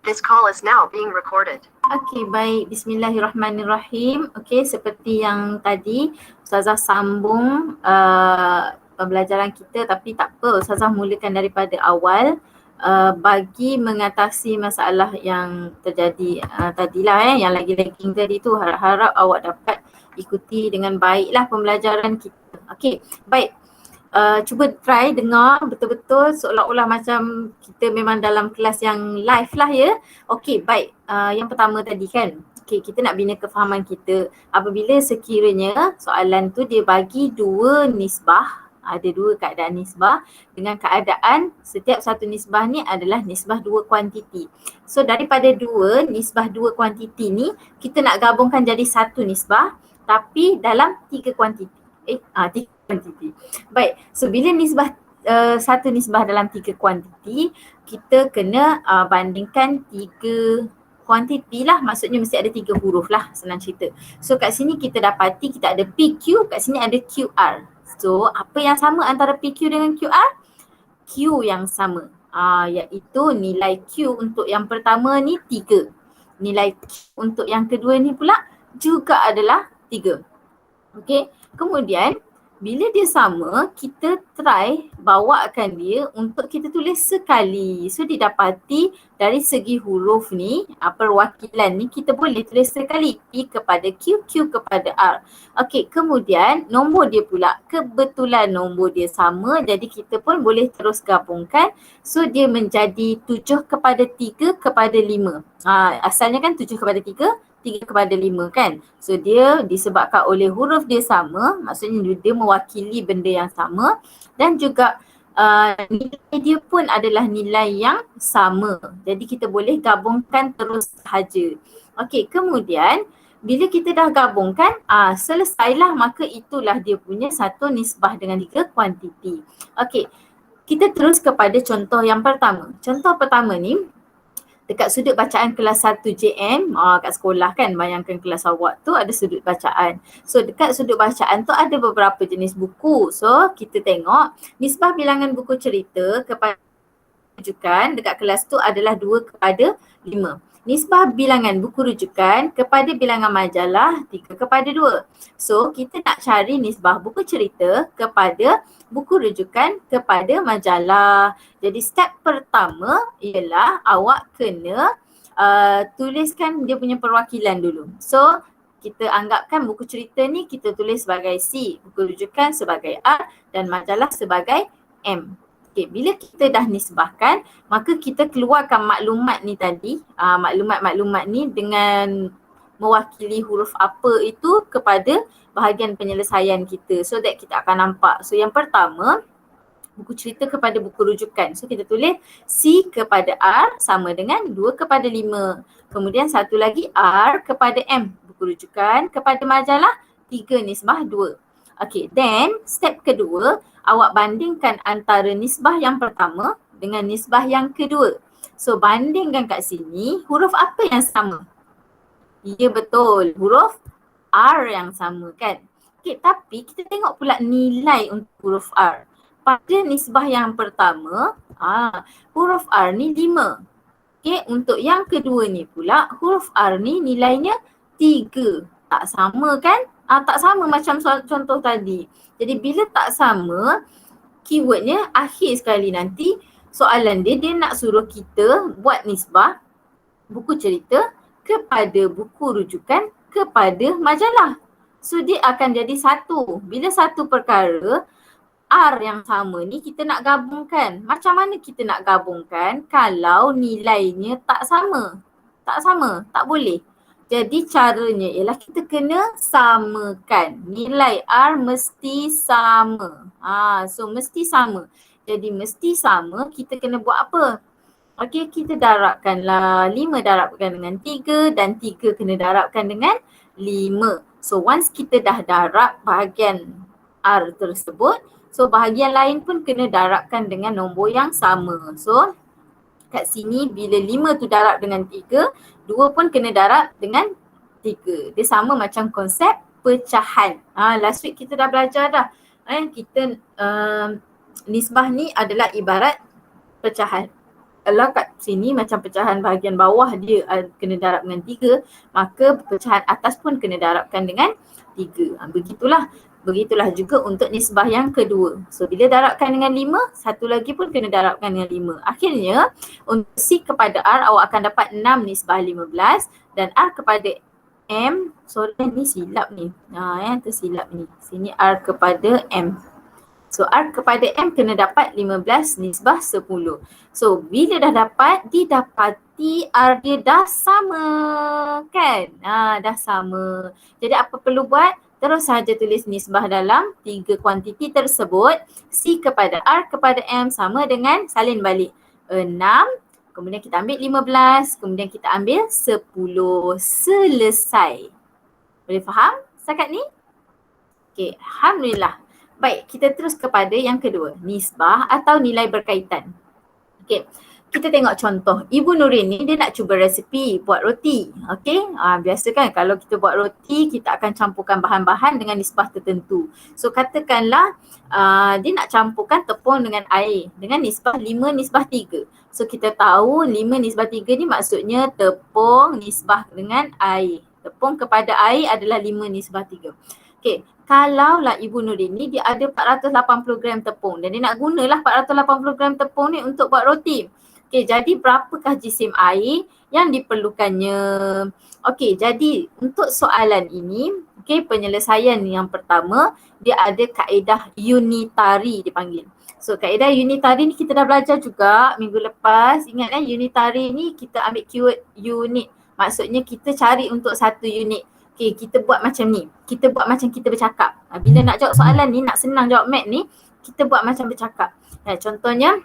This call is now being recorded. Okey, baik. Bismillahirrahmanirrahim. Okey, seperti yang tadi Ustazah sambung pembelajaran kita, tapi tak apa, Ustazah mulakan daripada awal bagi mengatasi masalah yang terjadi tadilah yang lagi lagging tadi tu. Harap-harap awak dapat ikuti dengan baiklah pembelajaran kita. Okey, baik. Cuba try dengar betul-betul seolah-olah macam kita memang dalam kelas yang live lah ya. Okey, baik. Yang pertama tadi kan, okey, kita nak bina kefahaman kita apabila sekiranya soalan tu dia bagi dua nisbah, ada dua keadaan nisbah dengan keadaan setiap satu nisbah ni adalah nisbah dua kuantiti. So daripada dua nisbah dua kuantiti ni kita nak gabungkan jadi satu nisbah tapi dalam tiga kuantiti. Tiga kuantiti. Baik, so bila nisbah satu nisbah dalam tiga kuantiti, kita kena bandingkan tiga kuantiti lah, maksudnya mesti ada tiga huruf lah, senang cerita. So kat sini kita dapati kita ada PQ, kat sini ada QR. So apa yang sama antara PQ dengan QR? Q yang sama, iaitu nilai Q untuk yang pertama ni 3. Nilai Q untuk yang kedua ni pula juga adalah 3. Okey, kemudian bila dia sama, kita try bawakan dia untuk kita tulis sekali. So didapati dari segi huruf ni, perwakilan ni kita boleh tulis sekali. P kepada Q, Q kepada R. Okey, kemudian nombor dia pula, kebetulan nombor dia sama, jadi kita pun boleh terus gabungkan. So dia menjadi 7 kepada 3 kepada 5. Asalnya kan 7 kepada 3, 3 kepada 5 kan. So dia disebabkan oleh huruf dia sama, maksudnya dia mewakili benda yang sama, dan juga nilai dia pun adalah nilai yang sama. Jadi kita boleh gabungkan terus sahaja. Okey, kemudian bila kita dah gabungkan, selesailah, maka itulah dia punya satu nisbah dengan tiga kuantiti. Okey, kita terus kepada contoh yang pertama. Contoh pertama ni, dekat sudut bacaan kelas 1 JM, kat sekolah kan, bayangkan kelas awak tu ada sudut bacaan. So dekat sudut bacaan tu ada beberapa jenis buku. So kita tengok nisbah bilangan buku cerita kepada rujukan dekat kelas tu adalah 2 kepada 5. Nisbah bilangan buku rujukan kepada bilangan majalah 3 kepada 2. So kita nak cari nisbah buku cerita kepada buku rujukan kepada majalah. Jadi step pertama ialah awak kena tuliskan dia punya perwakilan dulu. So kita anggapkan buku cerita ni kita tulis sebagai C, buku rujukan sebagai R dan majalah sebagai M. Okay, bila kita dah nisbahkan, maka kita keluarkan maklumat ni tadi, maklumat-maklumat ni dengan mewakili huruf apa itu kepada bahagian penyelesaian kita, so that kita akan nampak. So yang pertama, buku cerita kepada buku rujukan. So kita tulis C kepada R sama dengan 2 kepada 5. Kemudian satu lagi R kepada M, buku rujukan kepada majalah 3 nisbah 2. Okay, then step kedua, awak bandingkan antara nisbah yang pertama dengan nisbah yang kedua. So bandingkan kat sini, huruf apa yang sama? Ya betul, huruf R yang sama kan. Okay, tapi kita tengok pula nilai untuk huruf R. Pada nisbah yang pertama, huruf R ni 5. Okay, untuk yang kedua ni pula, huruf R ni nilainya 3. Tak sama kan? Tak sama macam contoh tadi. Jadi bila tak sama, keywordnya akhir sekali nanti soalan dia nak suruh kita buat nisbah buku cerita kepada buku rujukan kepada majalah. So dia akan jadi satu. Bila satu perkara, R yang sama ni kita nak gabungkan. Macam mana kita nak gabungkan kalau nilainya tak sama? Tak sama, tak boleh. Jadi caranya ialah kita kena samakan. Nilai R mesti sama. So mesti sama. Jadi mesti sama, kita kena buat apa? Okey, kita darabkanlah 5 darabkan dengan 3 dan 3 kena darabkan dengan 5. So once kita dah darab bahagian R tersebut, so bahagian lain pun kena darabkan dengan nombor yang sama. So kat sini bila 5 tu darab dengan 3, 2 pun kena darab dengan 3. Dia sama macam konsep pecahan. Last week kita dah belajar dah. Kita nisbah ni adalah ibarat pecahan. Kalau kat sini macam pecahan bahagian bawah dia kena darab dengan 3, maka pecahan atas pun kena darabkan dengan 3. Begitulah juga untuk nisbah yang kedua. So bila darabkan dengan 5, satu lagi pun kena darabkan dengan 5. Akhirnya untuk C kepada R awak akan dapat 6 nisbah 15 dan R kepada M, sorry ni silap ni. Tersilap ni. Sini R kepada M. So R kepada M kena dapat 15 nisbah 10. So bila dah dapat, didapati R dia dah sama kan? Dah sama. Jadi apa perlu buat? Terus sahaja tulis nisbah dalam 3 kuantiti tersebut. C kepada R kepada M sama dengan salin balik 6. Kemudian kita ambil 15. Kemudian kita ambil 10. Selesai. Boleh faham setakat ni? Okay, Alhamdulillah. Baik, kita terus kepada yang kedua, nisbah atau nilai berkaitan. Okey, kita tengok contoh. Ibu Nurin ni dia nak cuba resepi buat roti. Okey, biasa kan kalau kita buat roti, kita akan campurkan bahan-bahan dengan nisbah tertentu. So katakanlah dia nak campurkan tepung dengan air dengan nisbah 5 nisbah 3. So kita tahu 5 nisbah 3 ni maksudnya tepung nisbah dengan air. Tepung kepada air adalah 5 nisbah 3. Okey, kalaulah Ibu Nurin ni dia ada 480 gram tepung dan dia nak gunalah 480 gram tepung ni untuk buat roti. Okey, jadi berapakah jisim air yang diperlukannya? Okey, jadi untuk soalan ini, okey, penyelesaian yang pertama dia ada kaedah unitari dipanggil. So kaedah unitari ni kita dah belajar juga minggu lepas. Ingat unitari ni kita ambil keyword unit. Maksudnya kita cari untuk satu unit. Okay, kita buat macam ni. Kita buat macam kita bercakap. Bila nak jawab soalan ni, nak senang jawab mat ni, kita buat macam bercakap. Contohnya,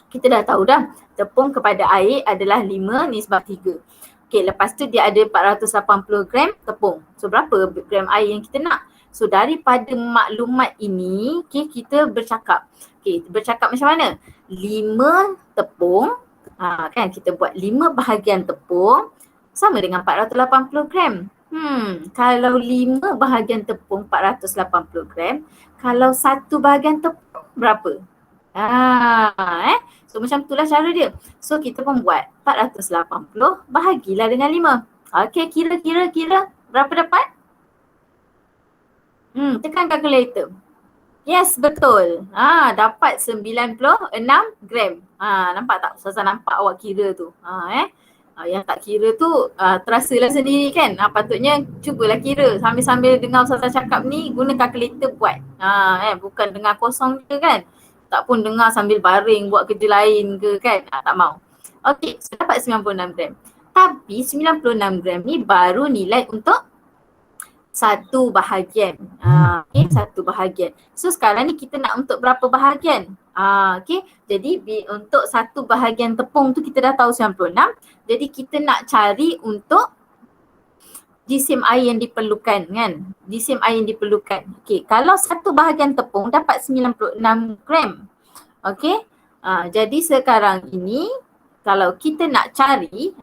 kita dah tahu dah tepung kepada air adalah 5 nisbah 3. Okay, lepas tu dia ada 480 gram tepung. So berapa gram air yang kita nak? So daripada maklumat ini, okay, kita bercakap. Okay, bercakap macam mana? 5 tepung, kan kita buat 5 bahagian tepung sama dengan 480 gram. Kalau 5 bahagian tepung 480 gram, kalau 1 bahagian tepung berapa? So macam itulah cara dia. So kita pun buat 480 bahagilah dengan 5. Okay, kira berapa dapat? Tekan kalkulator. Yes, betul. Dapat 96 gram. Nampak tak? Ustazah nampak awak kira tu. Yang tak kira tu terasalah sendiri kan. Patutnya cubalah kira sambil-sambil dengar Ustazah cakap ni, guna kalkulator buat. Bukan dengar kosong je kan. Tak pun dengar sambil baring buat kerja lain ke kan. Tak mau. Okey, so dapat 96 gram. Tapi 96 gram ni baru nilai untuk satu bahagian. Okay, satu bahagian. So sekarang ni kita nak untuk berapa bahagian? Okay, jadi untuk satu bahagian tepung tu kita dah tahu 96. Jadi kita nak cari untuk jisim air yang diperlukan kan. Jisim air yang diperlukan. Okay, kalau satu bahagian tepung dapat 96 gram. Okay, jadi sekarang ini kalau kita nak cari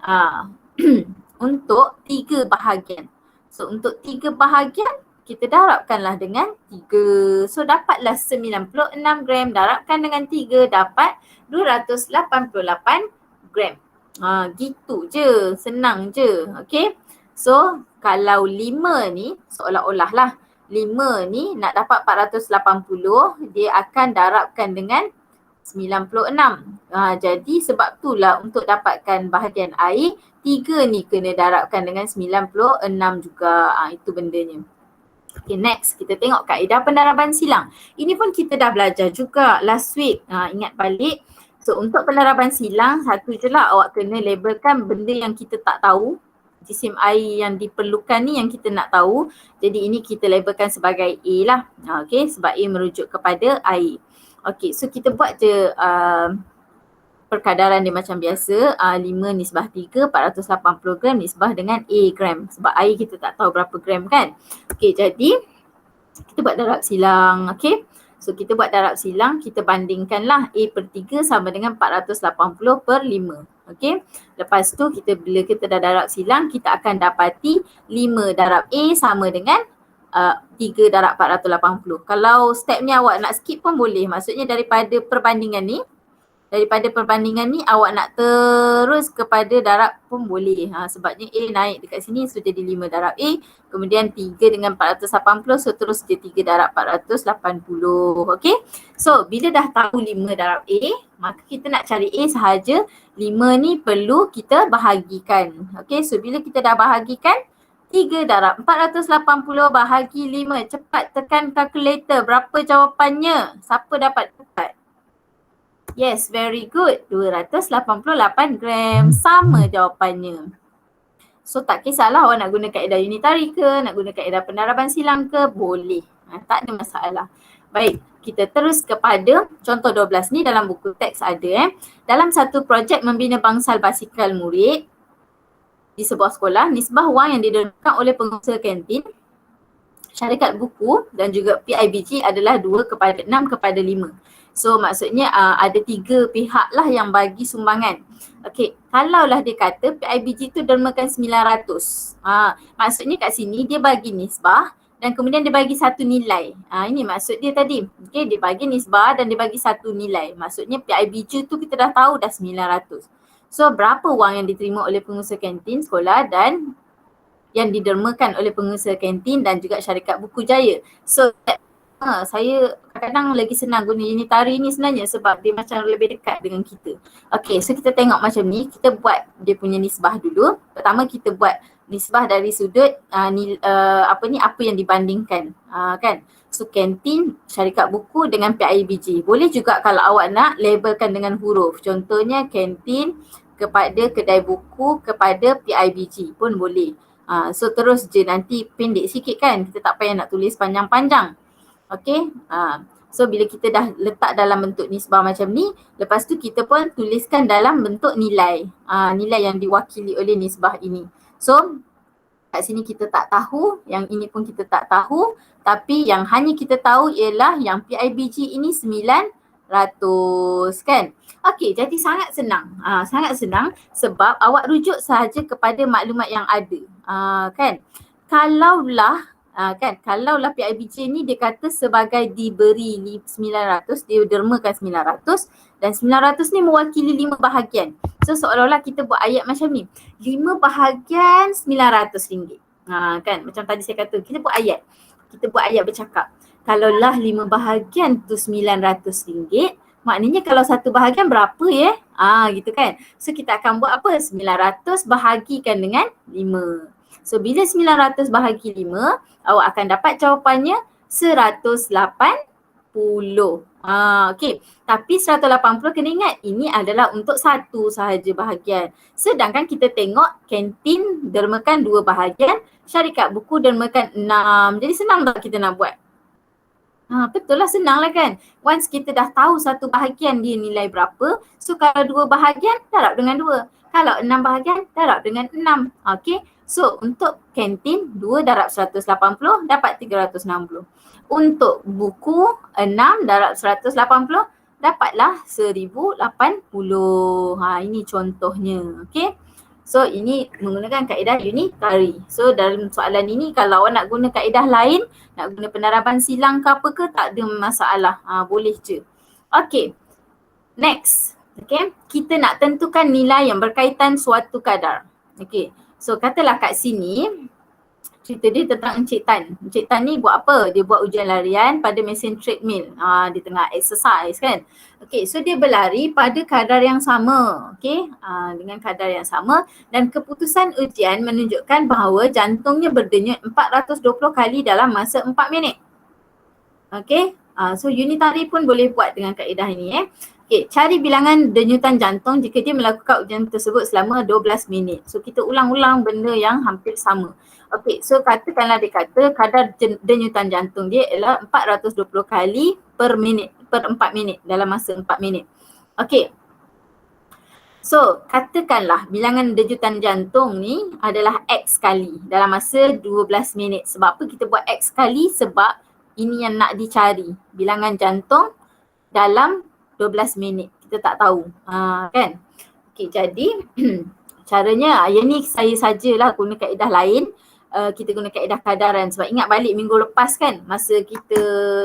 untuk 3 bahagian. So untuk 3 bahagian kita darabkanlah dengan 3. So dapatlah 96 gram darabkan dengan 3 dapat 288 gram. Gitu je, senang je. Okay. So kalau 5 ni seolah-olah lah 5 ni nak dapat 480 dia akan darabkan dengan 96. Jadi sebab itulah untuk dapatkan bahagian air 3 ni kena darabkan dengan 96 juga. Itu bendanya. Okay, next kita tengok kaedah pendaraban silang. Ini pun kita dah belajar juga last week. Ingat balik. So untuk pendaraban silang satu je lah awak kena labelkan benda yang kita tak tahu. Jisim air yang diperlukan ni yang kita nak tahu. Jadi ini kita labelkan sebagai A lah. Okay, sebab A merujuk kepada air. Okay, so kita buat je perkadaran dia macam biasa. 5 nisbah 3, 480 gram nisbah dengan A gram. Sebab air kita tak tahu berapa gram kan. Okay, jadi kita buat darab silang. Okay, so kita buat darab silang, kita bandingkanlah A per 3 sama dengan 480 per 5. Okay, lepas tu bila kita dah darab silang, kita akan dapati 5 darab A sama dengan 3 darab 480. Kalau step ni awak nak skip pun boleh. Maksudnya daripada perbandingan ni, daripada perbandingan ni awak nak terus kepada darab pun boleh. Sebabnya A naik dekat sini so jadi 5 darab A, kemudian 3 dengan 480 so terus dia 3 darab 480. Okay. So bila dah tahu 5 darab A, maka kita nak cari A sahaja. 5 ni perlu kita bahagikan. Okay, so bila kita dah bahagikan 3 darab 480 bahagi 5. Cepat tekan kalkulator. Berapa jawapannya? Siapa dapat cepat? Yes, very good. 288 gram. Sama jawapannya. So tak kisahlah awak nak guna kaedah unitari ke, nak guna kaedah pendaraban silang ke, boleh. Tak ada masalah. Baik, kita terus kepada contoh 12 ni dalam buku teks ada. Dalam satu projek membina bangsal basikal murid di sebuah sekolah, nisbah wang yang didermakan oleh pengusaha kantin, syarikat buku dan juga PIBG adalah 2/6/5. So maksudnya ada 3 pihak lah yang bagi sumbangan. Okey, kalaulah dia kata PIBG tu dermakan 900. Maksudnya kat sini dia bagi nisbah dan kemudian dia bagi satu nilai. Ini maksud dia tadi. Okey, dia bagi nisbah dan dia bagi satu nilai. Maksudnya PIBG tu kita dah tahu dah 900. So berapa wang yang diterima oleh pengusaha kantin sekolah dan yang didermakan oleh pengusaha kantin dan juga syarikat buku Jaya. So saya kadang-kadang lagi senang guna unitari ni sebenarnya sebab dia macam lebih dekat dengan kita. Okay, so kita tengok macam ni, kita buat dia punya nisbah dulu. Pertama kita buat nisbah dari sudut apa yang dibandingkan, kan. So kantin, syarikat buku dengan PIBG. Boleh juga kalau awak nak labelkan dengan huruf. Contohnya kantin kepada kedai buku kepada PIBG pun boleh. So terus je, nanti pendek sikit kan, kita tak payah nak tulis panjang-panjang. Okay, so bila kita dah letak dalam bentuk nisbah macam ni, lepas tu kita pun tuliskan dalam bentuk nilai. Nilai yang diwakili oleh nisbah ini. So kat sini kita tak tahu, yang ini pun kita tak tahu, tapi yang hanya kita tahu ialah yang PIBG ini 900 kan. Okey, jadi sangat senang. Sangat senang sebab awak rujuk sahaja kepada maklumat yang ada. Kan. Kalaulah PIBG ni dia kata sebagai diberi 900, dia dermakan 900 dan 900 ni mewakili 5 bahagian. So seolah-olah kita buat ayat macam ni. 5 bahagian RM900. Kan macam tadi saya kata kita buat ayat. Kita buat ayat bercakap. Kalaulah 5 bahagian tu RM900, maknanya kalau satu bahagian berapa ya? Gitu kan. So kita akan buat apa? 900 bahagikan dengan 5. So bila 900 bahagi 5, awak akan dapat jawapannya 180. Okey. Tapi 180 kena ingat ini adalah untuk satu sahaja bahagian. Sedangkan kita tengok kantin dermakan 2 bahagian, syarikat buku dermakan 6. Jadi senang tak kita nak buat? Betul lah, senang lah kan. Once kita dah tahu satu bahagian dia nilai berapa, so kalau 2 bahagian darab dengan 2. Kalau 6 bahagian darab dengan 6. Okey. So untuk kantin 2 darab 180 dapat 360. Untuk buku 6 darab 180 dapatlah 1080. Ini contohnya. Okey. So ini menggunakan kaedah unitari. So dalam soalan ini kalau awak nak guna kaedah lain, nak guna pendaraban silang ke apa ke, tak ada masalah. Boleh je. Okey. Next. Okey. Kita nak tentukan nilai yang berkaitan suatu kadar. Okey. So katalah kat sini cerita dia tentang Encik Tan. Encik Tan ni buat apa? Dia buat ujian larian pada mesin treadmill. Di tengah exercise kan. Okay, so dia berlari pada kadar yang sama. Okay, dengan kadar yang sama dan keputusan ujian menunjukkan bahawa jantungnya berdenyut 420 kali dalam masa 4 minit. Okay, so unitari pun boleh buat dengan kaedah ini. Okay, cari bilangan denyutan jantung jika dia melakukan ujian tersebut selama 12 minit. So kita ulang-ulang benda yang hampir sama. Okay, so katakanlah dia kata kadar denyutan jantung dia ialah 420 kali per minit, per 4 minit dalam masa 4 minit. Okay. So katakanlah bilangan denyutan jantung ni adalah X kali dalam masa 12 minit. Sebab apa kita buat X kali? Sebab ini yang nak dicari. Bilangan jantung dalam 12 minit. Kita tak tahu. Kan? Okay, jadi caranya yang ni saya sajalah guna kaedah lain. Kita guna kaedah kadaran sebab ingat balik minggu lepas kan masa kita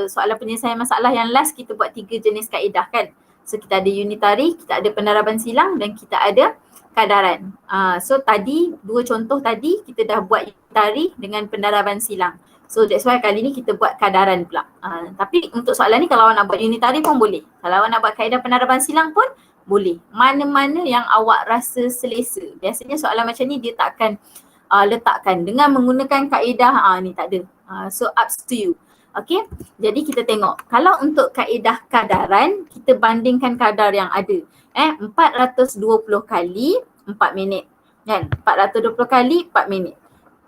soalan penyelesaian masalah yang last kita buat 3 jenis kaedah kan. So kita ada unitary, kita ada pendaraban silang dan kita ada kadaran. So tadi dua contoh tadi kita dah buat unitary dengan pendaraban silang. So that's why kali ni kita buat kadaran pula. Tapi untuk soalan ni kalau awak nak buat unitary pun boleh. Kalau awak nak buat kaedah pendaraban silang pun boleh. Mana-mana yang awak rasa selesa. Biasanya soalan macam ni dia tak akan letakkan dengan menggunakan kaedah ni tak ada. So up to you. Okay, jadi kita tengok. Kalau untuk kaedah kadaran, kita bandingkan kadar yang ada. 420 kali 4 minit. Kan? 420 kali 4 minit.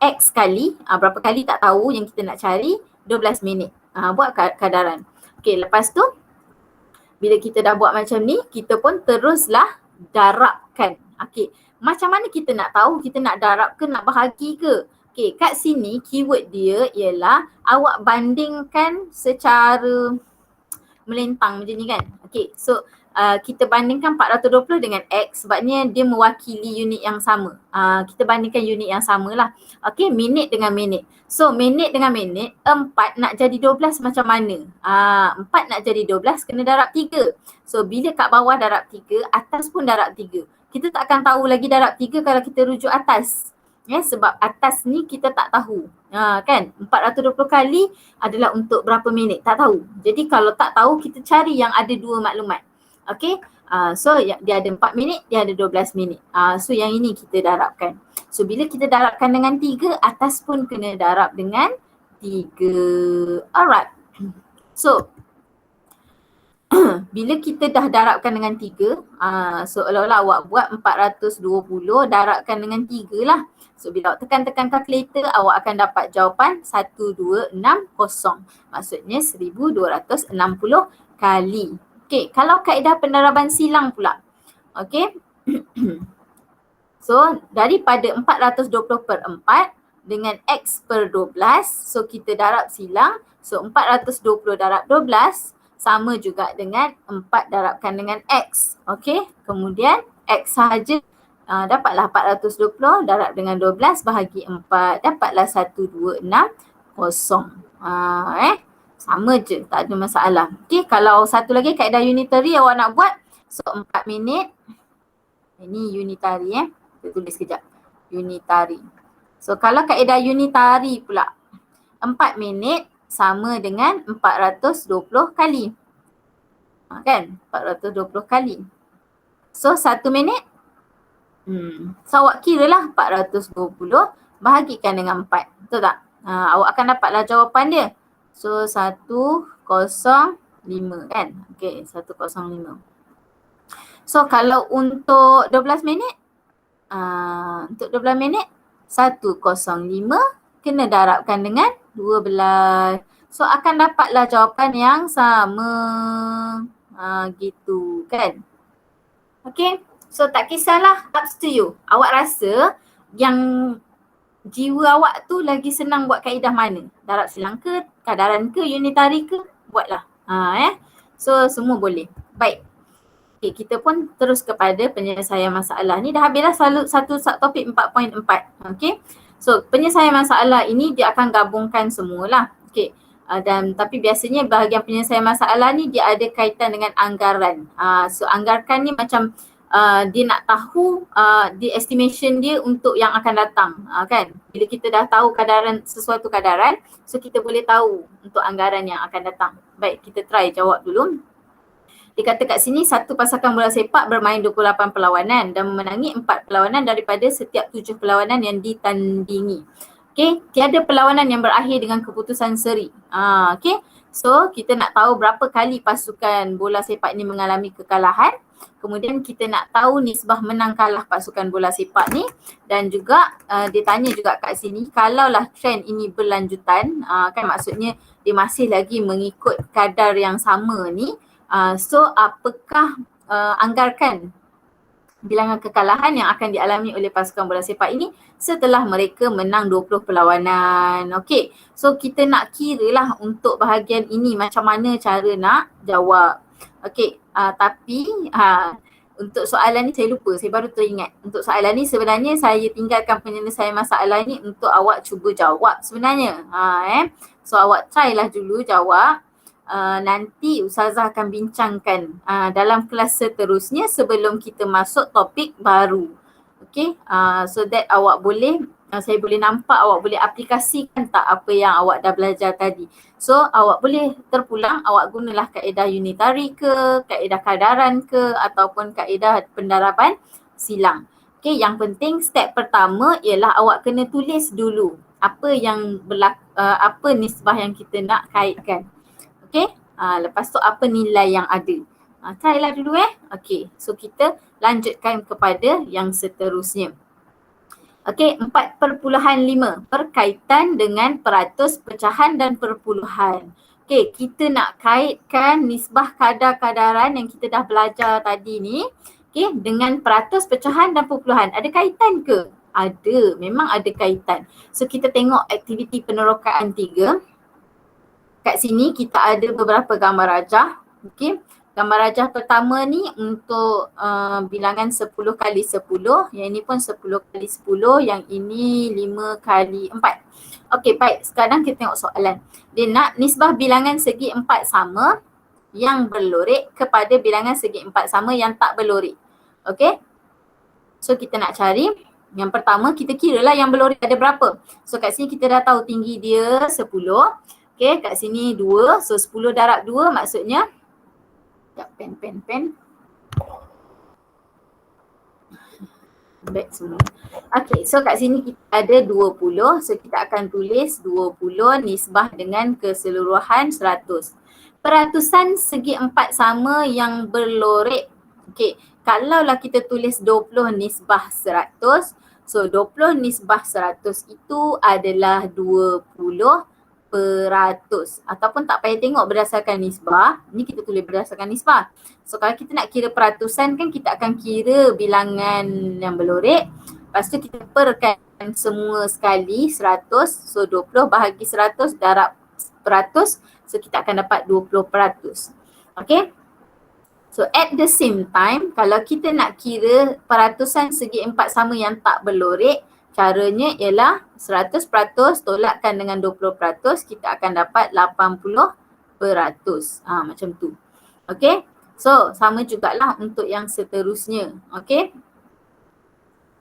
X kali, berapa kali tak tahu yang kita nak cari, 12 minit. Buat kadaran. Okay, lepas tu, bila kita dah buat macam ni, kita pun teruslah darabkan. Okay, macam mana kita nak tahu kita nak darab ke nak bahagi ke? Okay, kat sini keyword dia ialah awak bandingkan secara melentang macam ni kan. Okay, so kita bandingkan 420 dengan X sebabnya dia mewakili unit yang sama. Kita bandingkan unit yang sama lah. Okay, minit dengan minit. So minit dengan minit, 4 nak jadi 12 macam mana? 4 nak jadi 12 kena darab 3. So bila kat bawah darab 3, atas pun darab 3. Kita tak akan tahu lagi darab 3 kalau kita rujuk atas. Sebab atas ni kita tak tahu. Kan? 420 kali adalah untuk berapa minit? Tak tahu. Jadi kalau tak tahu kita cari yang ada dua maklumat. Okay, so dia ada 4 minit, dia ada 12 minit. So yang ini kita darabkan. So bila kita darabkan dengan 3, atas pun kena darab dengan 3. Alright. So bila kita dah darabkan dengan 3, seolah-olah awak buat 420 darabkan dengan 3 lah. So bila awak tekan-tekan kalkulator, awak akan dapat jawapan 1260. Maksudnya 1260 kali. Okay, kalau kaedah pendaraban silang pula. Okay. So daripada 420 per 4 dengan X per 12, so kita darab silang. So 420 darab 12 sama juga dengan 4 darabkan dengan X. Okay, kemudian X sahaja. Dapatlah 420 darab dengan 12 bahagi 4. Dapatlah 1260. Sama je, tak ada masalah. Okay, kalau satu lagi kaedah unitary awak nak buat. So 4 minit. Ini unitary Kita tulis sekejap. Unitary. So kalau kaedah unitary pula. 4 minit sama dengan 420 kali. Kan? 420 kali. So 1 minit. So awak kira lah 420 bahagikan dengan 4. Betul tak? Awak akan dapatlah jawapan dia. So 105 kan? Okay, 105. So kalau untuk 12 minit, untuk 12 minit 105 kena darabkan dengan 12. So akan dapatlah jawapan yang sama. Gitu kan? Okay, so tak kisahlah, up to you. Awak rasa yang jiwa awak tu lagi senang buat kaedah mana? Darab silang ke, kadaran ke, unitary ke? Buatlah. So semua boleh. Baik. Okay, kita pun terus kepada penyelesaian masalah. Ni dah habislah satu topik 4.4. Okay. So penyelesaian masalah ini dia akan gabungkan semualah. Okay. Tapi biasanya bahagian penyelesaian masalah ni dia ada kaitan dengan anggaran. So anggarkan ni macam dia nak tahu the estimation dia untuk yang akan datang, kan? Bila kita dah tahu sesuatu kadaran, so kita boleh tahu untuk anggaran yang akan datang. Baik, kita try jawab dulu. Dikata kat sini, satu pasukan bola sepak bermain 28 perlawanan dan memenangi 4 perlawanan daripada setiap 7 perlawanan yang ditandingi. Okay, tiada perlawanan yang berakhir dengan keputusan seri. Okay, so kita nak tahu berapa kali pasukan bola sepak ini mengalami kekalahan. Kemudian kita nak tahu nisbah menang kalah pasukan bola sepak ni. Dan juga dia tanya juga kat sini, kalaulah trend ini berlanjutan, kan maksudnya dia masih lagi mengikut kadar yang sama ni. So apakah anggarkan bilangan kekalahan yang akan dialami oleh pasukan bola sepak ini setelah mereka menang 20 perlawanan. Okey, so kita nak kira lah untuk bahagian ini macam mana cara nak jawab. Okey, tapi untuk soalan ni saya lupa, saya baru teringat. Untuk soalan ni sebenarnya saya tinggalkan penyelesaian masalah ni untuk awak cuba jawab sebenarnya. So awak try lah dulu jawab. nanti Ustazah akan bincangkan dalam kelas seterusnya sebelum kita masuk topik baru. Okay, so that awak boleh, saya boleh nampak awak boleh aplikasikan tak apa yang awak dah belajar tadi. So awak boleh terpulang, awak gunalah kaedah unitary ke, kaedah kadaran ke ataupun kaedah pendaraban silang. Okay, yang penting step pertama ialah awak kena tulis dulu apa yang apa nisbah yang kita nak kaitkan. Okay, lepas tu apa nilai yang ada. Try lah dulu Okay, so kita lanjutkan kepada yang seterusnya. Okay, 4.5 berkaitan dengan peratus, pecahan dan perpuluhan. Okay, kita nak kaitkan nisbah kadar-kadaran yang kita dah belajar tadi ni, okay, dengan peratus, pecahan dan perpuluhan. Ada kaitan ke? Ada, memang ada kaitan. So kita tengok aktiviti penerokaan 3. Kat sini kita ada beberapa gambar rajah. Okay. Gambar rajah pertama ni untuk bilangan 10 kali 10. Yang ini pun 10 kali 10. Yang ini 5 kali 4. Okay, baik. Sekarang kita tengok soalan. Dia nak nisbah bilangan segi 4 sama yang berlorek kepada bilangan segi 4 sama yang tak berlorek. Okay. So kita nak cari. Yang pertama kita kira lah yang berlorek ada berapa. So kat sini kita dah tahu tinggi dia 10. Okay, kat sini 2. So 10 darab 2 maksudnya, sekejap, pen. Back semua. Okay, so kat sini kita ada 20. So kita akan tulis 20 nisbah dengan keseluruhan 100. Peratusan segi 4 sama yang berlorek. Okay, kalaulah kita tulis 20 nisbah 100. So 20 nisbah 100 itu adalah 20 peratus, ataupun tak payah tengok berdasarkan nisbah. Ni kita tulis berdasarkan nisbah. So kalau kita nak kira peratusan kan kita akan kira bilangan yang berlorek. Lepas tu kita perkan semua sekali 100. So 20 bahagi 100 darab peratus. So kita akan dapat 20%. Okay. So at the same time kalau kita nak kira peratusan segi 4 sama yang tak berlorek, caranya ialah 100% tolakkan dengan 20%, kita akan dapat 80%. Macam tu. Okay. So sama jugalah untuk yang seterusnya. Okay.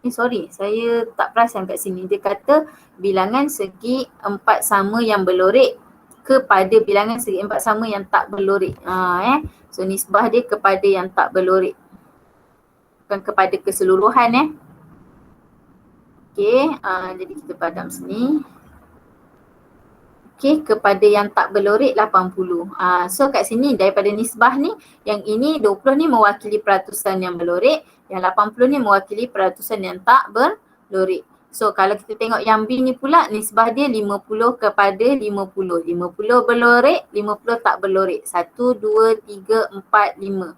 Sorry, saya tak perasan kat sini. Dia kata bilangan segi 4 sama yang berlorek kepada bilangan segi 4 sama yang tak berlorek. So nisbah dia kepada yang tak berlorek. Bukan kepada keseluruhan Okay, jadi kita padam sini. Okay, kepada yang tak berlorek 80. So kat sini daripada nisbah ni, yang ini 20 ni mewakili peratusan yang berlorek, yang 80 ni mewakili peratusan yang tak berlorek. So kalau kita tengok yang B ni pula, nisbah dia 50 kepada 50. 50 berlorek, 50 tak berlorek. 1, 2, 3, 4, 5.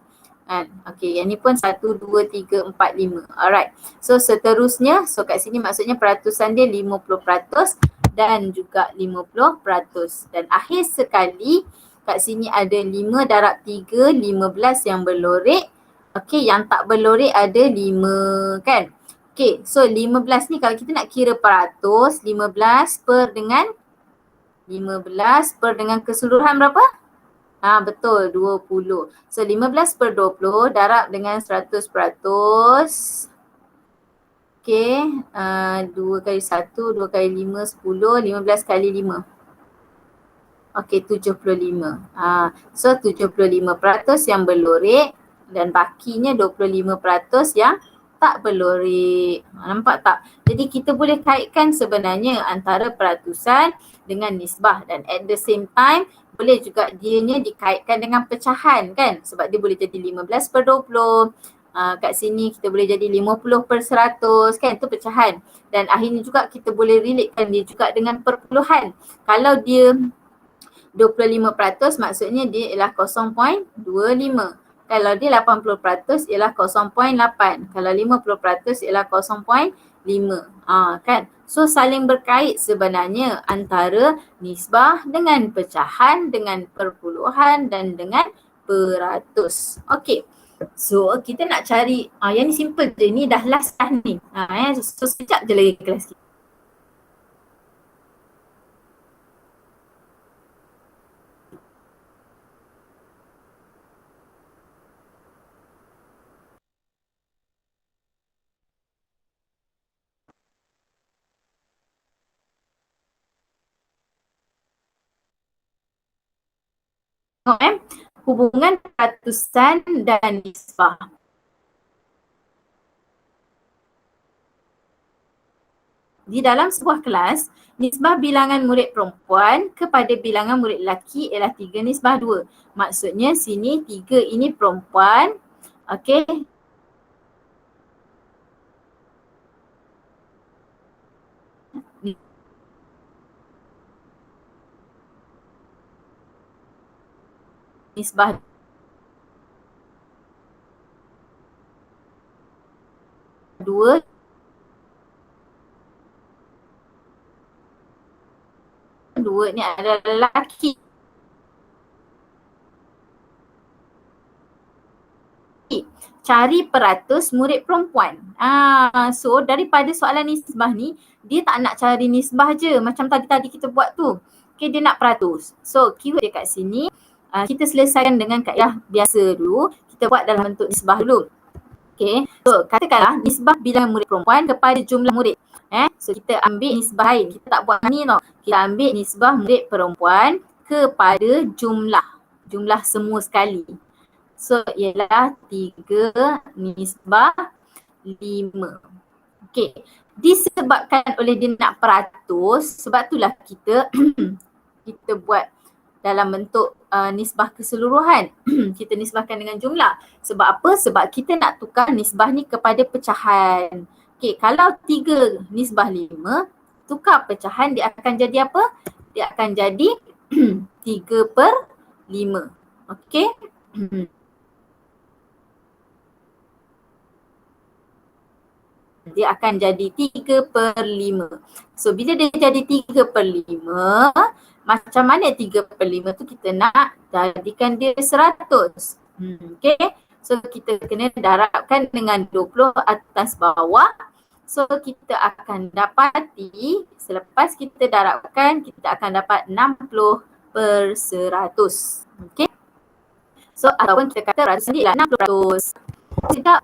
Okay, yang ni pun 1, 2, 3, 4, 5. Alright. So seterusnya, so kat sini maksudnya peratusan dia 50% dan juga 50%. Dan akhir sekali, kat sini ada 5 darab 3, 15 yang berlorek. Okay, yang tak berlorek ada 5 kan. Okay, so 15 ni kalau kita nak kira peratus, 15 per dengan keseluruhan berapa? Betul, 20. So 15 per 20 darab dengan 100%. Okay, 2 kali 1, 2 kali 5, 10, 15 kali 5. Okay, 75. So 75% yang berlorek dan bakinya 25% yang tak berlorek. Nampak tak? Jadi kita boleh kaitkan sebenarnya antara peratusan dengan nisbah, dan at the same time boleh juga dianya dikaitkan dengan pecahan kan, sebab dia boleh jadi 15 per 20. Kat sini kita boleh jadi 50 per 100 kan, tu pecahan. Dan akhirnya juga kita boleh relatekan dia juga dengan perpuluhan. Kalau dia 25% maksudnya dia ialah 0.25. Kalau dia 80% ialah 0.8. Kalau 50% ialah 0.5. Kan? So saling berkait sebenarnya antara nisbah dengan pecahan, dengan perpuluhan dan dengan peratus. Okey. So kita nak cari, yang ni simple je, ni dah last dah ni. So sekejap je lagi kelas kita. hubungan peratusan dan nisbah. Di dalam sebuah kelas, nisbah bilangan murid perempuan kepada bilangan murid lelaki ialah 3 nisbah 2. Maksudnya sini 3 ini perempuan, okey. Nisbah 2 ni adalah lelaki. Cari peratus murid perempuan. So daripada soalan nisbah ni, dia tak nak cari nisbah je macam tadi kita buat tu. Okay, dia nak peratus. So keyword dia kat sini, kita selesaikan dengan kaedah biasa dulu. Kita buat dalam bentuk nisbah dulu. Okay, so katakanlah nisbah bilangan murid perempuan kepada jumlah murid. So kita ambil nisbah lain. Kita tak buat ni tau. Kita ambil nisbah murid perempuan kepada jumlah semua sekali. So ialah 3 nisbah 5. Okay, disebabkan oleh dia nak peratus, sebab itulah kita kita buat dalam bentuk nisbah keseluruhan. Kita nisbahkan dengan jumlah. Sebab apa? Sebab kita nak tukar nisbah ni kepada pecahan. Okay, kalau 3 nisbah 5, tukar pecahan dia akan jadi apa? Dia akan jadi 3/5. Okay. Dia akan jadi 3/5. So bila dia jadi 3/5, macam mana 3/5 tu kita nak jadikan dia 100. Okay. So kita kena darabkan dengan 20 atas bawah. So kita akan dapati, selepas kita darabkan, kita akan dapat 60/100. Okay. So ataupun kita kata ratus sendiri lah 60%. Tidak.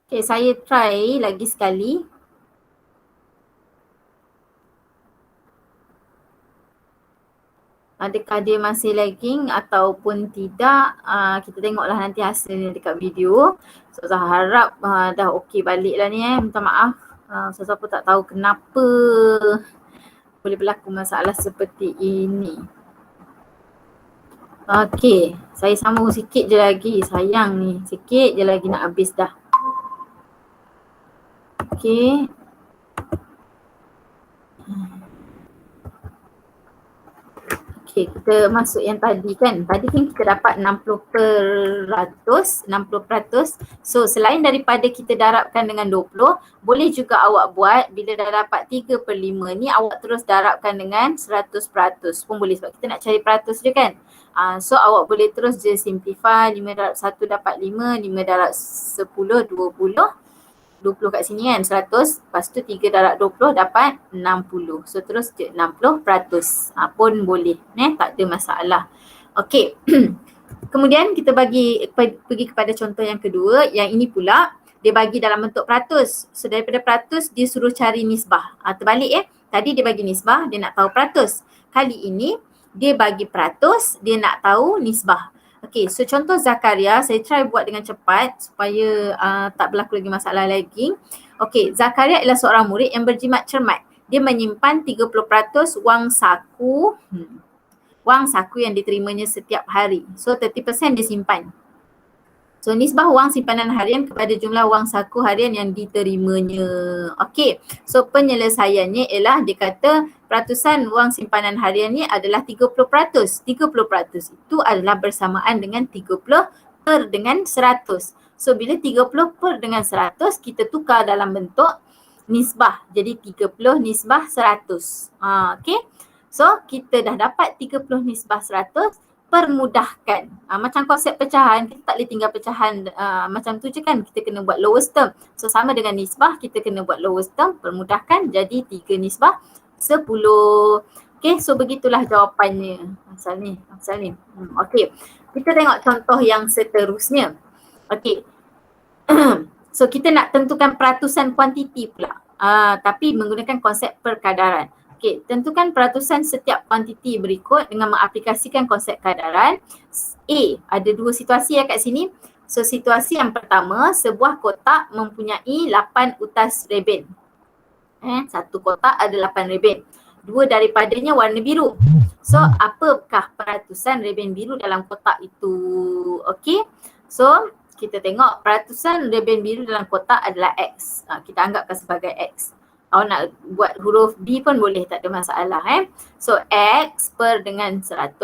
Okay, saya try lagi sekali. Adakah dia masih lagging ataupun tidak, kita tengoklah nanti hasilnya dekat video. So saya harap dah okey balik lah ni minta maaf. Saya pun tak tahu kenapa boleh berlaku masalah seperti ini. Okey, saya sambung sikit je lagi, sayang ni, sikit je lagi nak habis dah. Okay. Okay, kita masuk yang tadi kan. Tadi kan kita dapat 60%. So selain daripada kita darabkan dengan 20, boleh juga awak buat bila dah dapat 3/5 ni, awak terus darabkan dengan 100% pun boleh sebab kita nak cari peratus je kan. So awak boleh terus je simplify, 5 darab 1 dapat 5, 5 darab 10, 20 kat sini kan 100, lepas tu 3 darab 20 dapat 60. So terus je 60% pun boleh, tak ada masalah. Okey. Kemudian kita pergi kepada contoh yang kedua, yang ini pula dia bagi dalam bentuk peratus. So daripada peratus dia suruh cari nisbah. Terbalik tadi dia bagi nisbah, dia nak tahu peratus. Kali ini dia bagi peratus, dia nak tahu nisbah. Okay, so contoh Zakaria, saya try buat dengan cepat supaya tak berlaku lagi masalah lagging. Okay, Zakaria adalah seorang murid yang berjimat cermat. Dia menyimpan 30% wang saku yang diterimanya setiap hari. So 30% dia simpan. So nisbah wang simpanan harian kepada jumlah wang saku harian yang diterimanya. Okay, so penyelesaiannya ialah dia kata peratusan wang simpanan harian ni adalah 30%. 30% itu adalah bersamaan dengan 30/100. So bila 30 dengan 100 kita tukar dalam bentuk nisbah. Jadi 30 nisbah 100. Okay, so kita dah dapat 30 nisbah 100. Permudahkan. Macam konsep pecahan, kita tak boleh tinggal pecahan macam tu je kan. Kita kena buat lowest term. So sama dengan nisbah, kita kena buat lowest term, permudahkan jadi 3 nisbah 10. Okay, so begitulah jawapannya. Asal ni. Okay, kita tengok contoh yang seterusnya. Okay. So kita nak tentukan peratusan kuantiti pula. Tapi menggunakan konsep perkadaran. Okay, tentukan peratusan setiap kuantiti berikut dengan mengaplikasikan konsep kadaran. A, ada dua situasi kat sini. So situasi yang pertama, sebuah kotak mempunyai 8 utas reben. Satu kotak ada 8 reben. Dua daripadanya warna biru. So apakah peratusan reben biru dalam kotak itu? Okay, so kita tengok peratusan reben biru dalam kotak adalah X. Kita anggapkan sebagai X. Kalau nak buat huruf B pun boleh, tak ada masalah. So X per dengan 100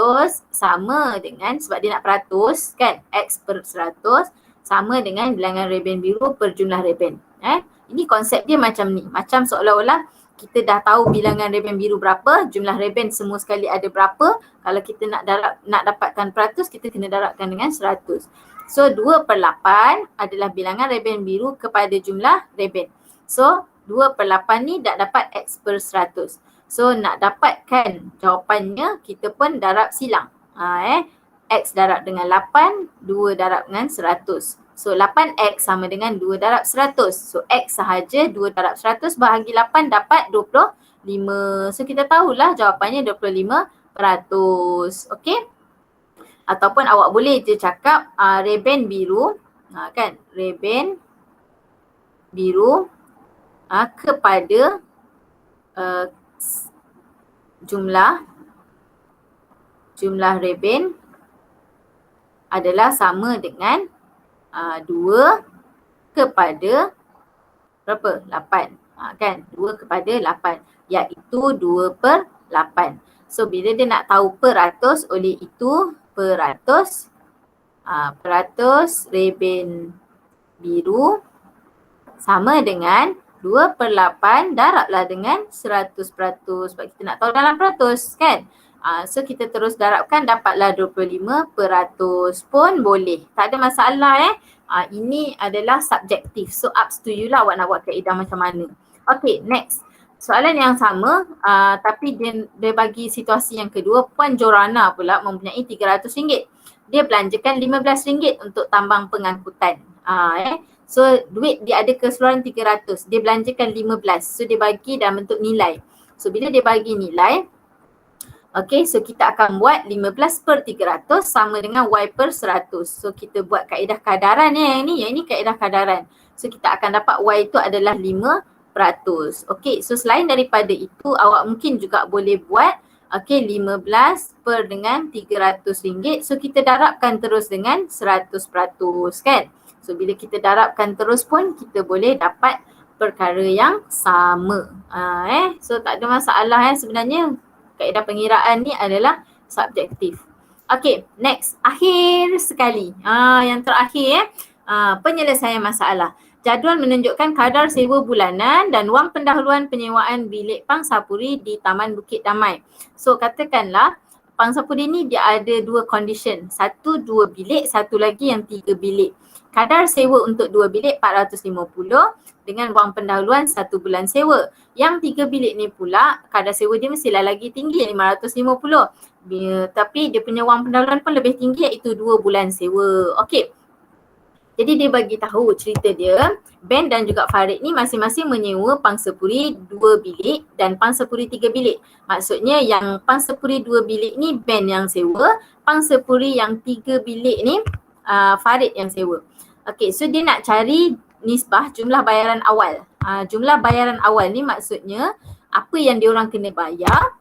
sama dengan, sebab dia nak peratus kan, X per 100 sama dengan bilangan reben biru per jumlah reben. Ini konsep dia macam ni. Macam seolah-olah kita dah tahu bilangan reben biru berapa, jumlah reben semua sekali ada berapa. Kalau kita nak dapatkan peratus, kita kena darabkan dengan 100. So 2/8 adalah bilangan reben biru kepada jumlah reben. So 2/8 ni dah dapat X per 100. So nak dapatkan jawapannya, kita pun darab silang. X darab dengan 8, 2 darab dengan 100. So 8X sama dengan 2 darab 100. So X sahaja 2 darab 100 bahagi 8 dapat 25. So kita tahulah jawapannya 25%. Okay. Ataupun awak boleh je cakap reben biru, kan, reben biru kepada jumlah reben adalah sama dengan 2 kepada berapa? 8. Kan? 2 kepada 8. Iaitu 2/8. So bila dia nak tahu peratus, oleh itu peratus reben biru sama dengan 2/8 darablah dengan 100%. Sebab kita nak tahu dalam peratus kan. So kita terus darabkan, dapatlah 25% pun boleh. Tak ada masalah ini adalah subjektif. So up to you lah awak nak buat kaedah macam mana. Okay, next. Soalan yang sama tapi dia bagi situasi yang kedua. Puan Jorana pula mempunyai RM300. Dia belanjakan RM15 untuk tambang pengangkutan. So duit dia ada keseluruhan 300. Dia belanjakan 15. So dia bagi dalam bentuk nilai. So bila dia bagi nilai, okay, so kita akan buat 15/300 sama dengan Y per 100. So kita buat kaedah kadaran yang ini kaedah kadaran. So kita akan dapat Y itu adalah 5%. Okay, so selain daripada itu awak mungkin juga boleh buat 15 per dengan RM300. So kita darabkan terus dengan 100% kan. So bila kita darabkan terus pun kita boleh dapat perkara yang sama. So tak ada masalah sebenarnya. Kaedah pengiraan ni adalah subjektif. Okay, next. Akhir sekali. Yang terakhir penyelesaian masalah. Jadual menunjukkan kadar sewa bulanan dan wang pendahuluan penyewaan bilik Pangsapuri di Taman Bukit Damai. So katakanlah Pangsapuri ni dia ada dua condition. Satu 2 bilik, satu lagi yang 3 bilik. Kadar sewa untuk 2 bilik 450 dengan wang pendahuluan 1 bulan sewa. Yang 3 bilik ni pula kadar sewa dia mestilah lagi tinggi 550. Tapi dia punya wang pendahuluan pun lebih tinggi iaitu 2 bulan sewa. Okey. Jadi dia bagi tahu cerita dia, Ben dan juga Farid ni masing-masing menyewa Pangsapuri 2 bilik dan Pangsapuri 3 bilik. Maksudnya yang Pangsapuri 2 bilik ni Ben yang sewa, Pangsapuri yang 3 bilik ni Farid yang sewa. Okey, so dia nak cari nisbah jumlah bayaran awal. Jumlah bayaran awal ni maksudnya apa yang diorang kena bayar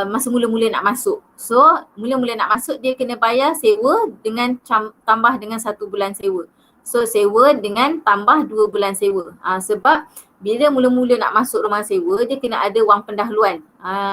masa mula-mula nak masuk. So mula-mula nak masuk dia kena bayar sewa dengan tambah dengan 1 bulan sewa. So sewa dengan tambah 2 bulan sewa. Sebab bila mula-mula nak masuk rumah sewa dia kena ada wang pendahuluan.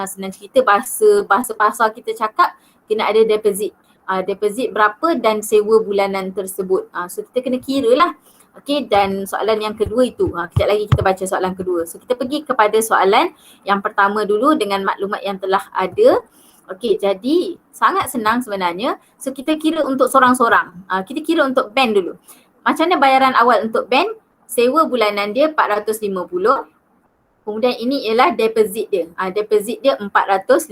Senang cerita bahasa pasar kita cakap kena ada deposit. Deposit berapa dan sewa bulanan tersebut. So kita kena kira lah. Okey, dan soalan yang kedua itu. Kejap lagi kita baca soalan kedua. So kita pergi kepada soalan yang pertama dulu dengan maklumat yang telah ada. Okey, jadi sangat senang sebenarnya. So kita kira untuk sorang-sorang. Kita kira untuk Ben dulu. Macam mana bayaran awal untuk Ben? Sewa bulanan dia 450. Kemudian ini ialah deposit dia. Deposit dia 450.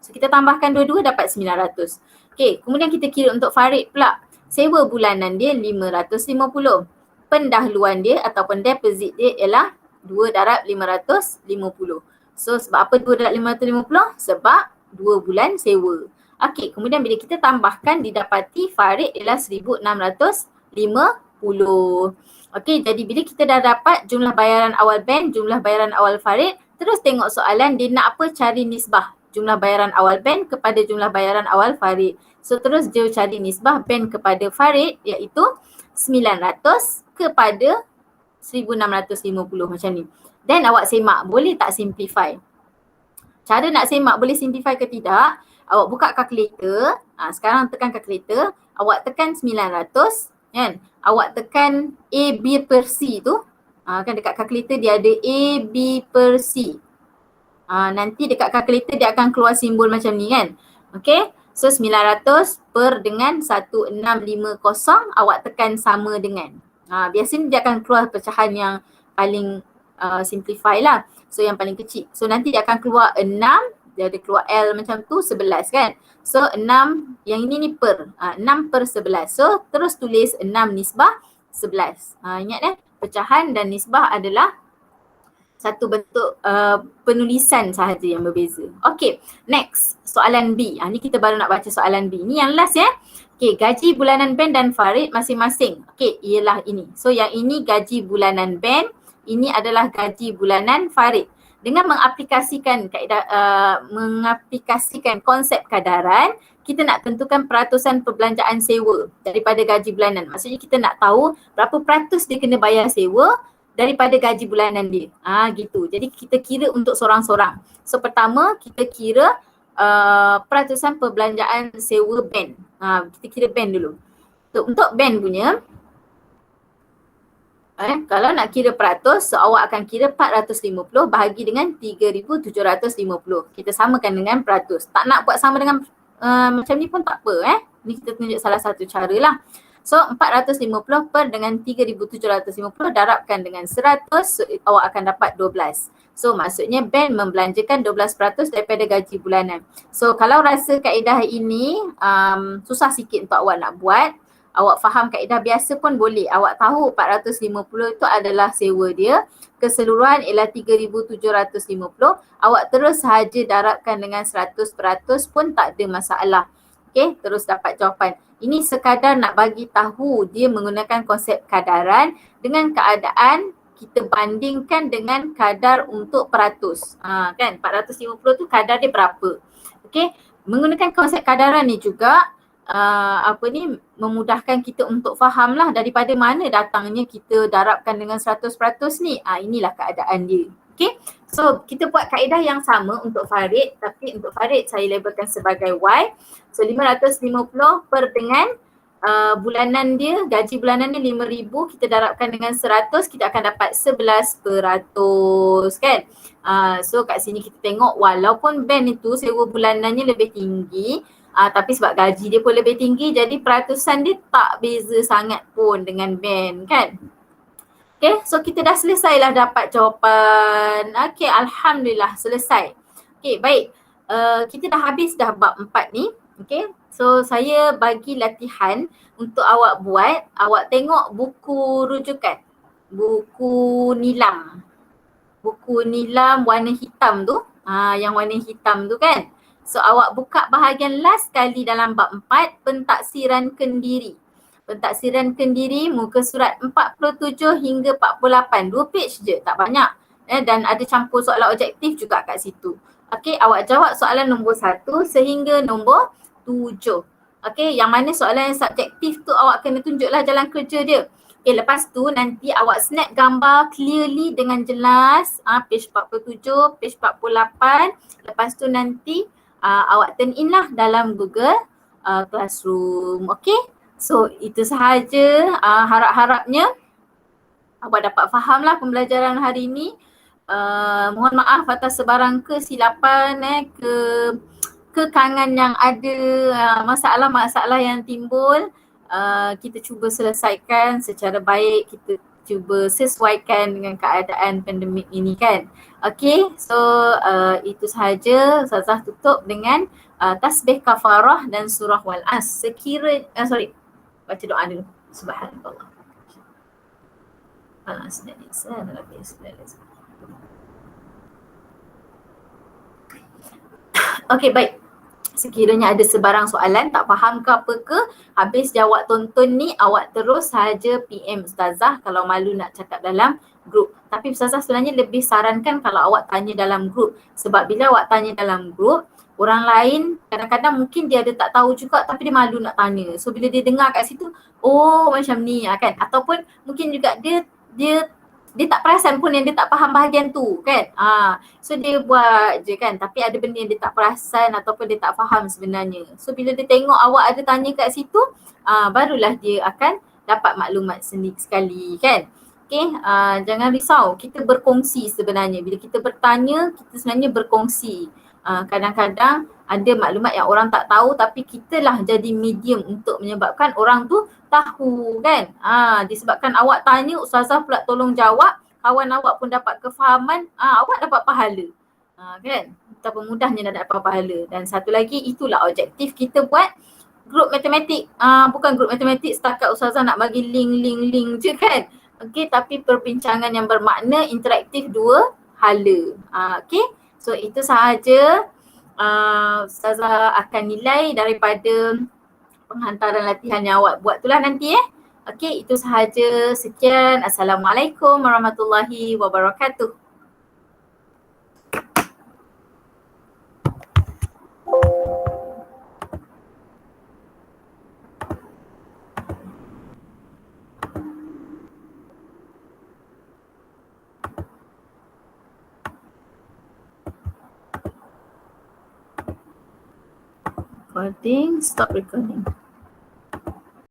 So kita tambahkan dua-dua dapat 900. Okey, kemudian kita kira untuk Farid pula. Sewa bulanan dia 550. Pendahuluan dia ataupun deposit dia ialah 2 darab 550. So sebab apa 2 darab 550? Sebab 2 bulan sewa. Okey, kemudian bila kita tambahkan didapati Farid ialah 1650. Okey, jadi bila kita dah dapat jumlah bayaran awal Ben, jumlah bayaran awal Farid, terus tengok soalan dia nak apa, cari nisbah jumlah bayaran awal Ben kepada jumlah bayaran awal Farid. So terus dia cari nisbah Ben kepada Farid iaitu 900 kepada 1650 macam ni. Dan awak semak, boleh tak simplify? Cara nak semak boleh simplify ke tidak? Awak buka kalkulator, sekarang tekan kalkulator, awak tekan 900 kan? Awak tekan A, B per C tu, kan dekat kalkulator dia ada A, B per C. Nanti dekat kalkulator dia akan keluar simbol macam ni kan. Okay, so 900 per dengan 1650 awak tekan sama dengan. Biasanya dia akan keluar pecahan yang paling simplify lah. So yang paling kecil. So nanti dia akan keluar 6, dia ada keluar L macam tu 11 kan. So 6, yang ini ni per, 6 per 11. So terus tulis 6 nisbah 11. Ingat pecahan dan nisbah adalah satu bentuk penulisan sahaja yang berbeza. Okay, next soalan B. Ni kita baru nak baca soalan B. Ni yang last ya. Okay, gaji bulanan Ben dan Farid masing-masing. Okay, ialah ini. So yang ini gaji bulanan Ben, ini adalah gaji bulanan Farid. Dengan mengaplikasikan kaedah, mengaplikasikan konsep kadaran, kita nak tentukan peratusan perbelanjaan sewa daripada gaji bulanan. Maksudnya kita nak tahu berapa peratus dia kena bayar sewa daripada gaji bulanan dia. Gitu. Jadi kita kira untuk sorang-sorang. So pertama kita kira peratusan perbelanjaan sewa Ben. Kita kira Ben dulu. So, untuk Ben punya, kalau nak kira peratus, so awak akan kira 450 bahagi dengan 3,750. Kita samakan dengan peratus. Tak nak buat sama dengan macam ni pun tak apa. Ni kita tunjuk salah satu cara lah. So 450 per dengan 3,750 darabkan dengan 100, so awak akan dapat 12. So maksudnya Ben membelanjakan 12% daripada gaji bulanan. So kalau rasa kaedah ini susah sikit untuk awak nak buat, awak faham kaedah biasa pun boleh. Awak tahu 450 itu adalah sewa dia, keseluruhan ialah 3,750. Awak terus sahaja darabkan dengan 100% pun tak ada masalah. Okay, terus dapat jawapan. Ini sekadar nak bagi tahu dia menggunakan konsep kadaran dengan keadaan kita bandingkan dengan kadar untuk peratus. Kan 450 tu kadar dia berapa. Okay, menggunakan konsep kadaran ni juga memudahkan kita untuk faham lah daripada mana datangnya kita darabkan dengan 100% ni. Inilah keadaan dia. Okay, so kita buat kaedah yang sama untuk Farid, tapi untuk Farid saya labelkan sebagai Y. So 550 per dengan bulanan dia, gaji bulanan dia 5,000, kita darabkan dengan 100, kita akan dapat 11% kan. So kat sini kita tengok walaupun Ben itu sewa bulanannya lebih tinggi, tapi sebab gaji dia pun lebih tinggi, jadi peratusan dia tak beza sangat pun dengan Ben kan. Okay, so kita dah selesai lah dapat jawapan. Okay, Alhamdulillah selesai. Okay, baik. Kita dah habis dah bab 4 ni. Okay, so saya bagi latihan untuk awak buat. Awak tengok buku rujukan. Buku nilam. Buku nilam warna hitam tu. Yang warna hitam tu kan. So awak buka bahagian last kali dalam bab 4, pentaksiran kendiri. Pentaksiran kendiri muka surat 47 hingga 48. 2 page je, tak banyak. Dan ada campur soalan objektif juga kat situ. Okey, awak jawab soalan nombor 1 sehingga nombor 7. Okey, yang mana soalan yang subjektif tu awak kena tunjuklah jalan kerja dia. Okey, lepas tu nanti awak snap gambar clearly dengan jelas. Page 47, page 48. Lepas tu nanti awak turn in lah dalam Google Classroom. Okey. So itu sahaja, harap-harapnya awak dapat faham lah pembelajaran hari ini. Mohon maaf atas sebarang kesilapan, kekangan yang ada, masalah-masalah yang timbul. Kita cuba selesaikan secara baik, kita cuba sesuaikan dengan keadaan pandemik ini kan. Okay, so itu sahaja. Ustazah tutup dengan tasbih kafarah dan surah Wal-As. Baca doa dulu. Subhanallah. Okay, baik. Sekiranya ada sebarang soalan, tak faham ke apa ke, habis jawab tonton ni awak terus sahaja PM Ustazah kalau malu nak cakap dalam grup. Tapi Ustazah sebenarnya lebih sarankan kalau awak tanya dalam grup. Sebab bila awak tanya dalam grup, orang lain kadang-kadang mungkin dia ada tak tahu juga tapi dia malu nak tanya. So bila dia dengar kat situ, oh macam ni kan. Ataupun mungkin juga dia tak perasan pun yang dia tak faham bahagian tu kan. So dia buat je kan, tapi ada benda yang dia tak perasan ataupun dia tak faham sebenarnya. So bila dia tengok awak ada tanya kat situ, barulah dia akan dapat maklumat sendiri sekali kan. Okay, jangan risau, kita berkongsi sebenarnya. Bila kita bertanya, kita sebenarnya berkongsi. Kadang-kadang ada maklumat yang orang tak tahu tapi kita lah jadi medium untuk menyebabkan orang tu tahu kan. Disebabkan awak tanya, Ustazah pula tolong jawab, kawan awak pun dapat kefahaman, awak dapat pahala. Kan? Betapa mudahnya nak dapat pahala. Dan satu lagi, itulah objektif kita buat grup matematik. Bukan grup matematik setakat Ustazah nak bagi link je kan. Okay, tapi perbincangan yang bermakna interaktif dua hala. Okay, so itu sahaja. Ustazah akan nilai daripada penghantaran latihan yang awak buat tu lah nanti Okay, itu sahaja. Sekian. Assalamualaikum warahmatullahi wabarakatuh. Recording, stop recording.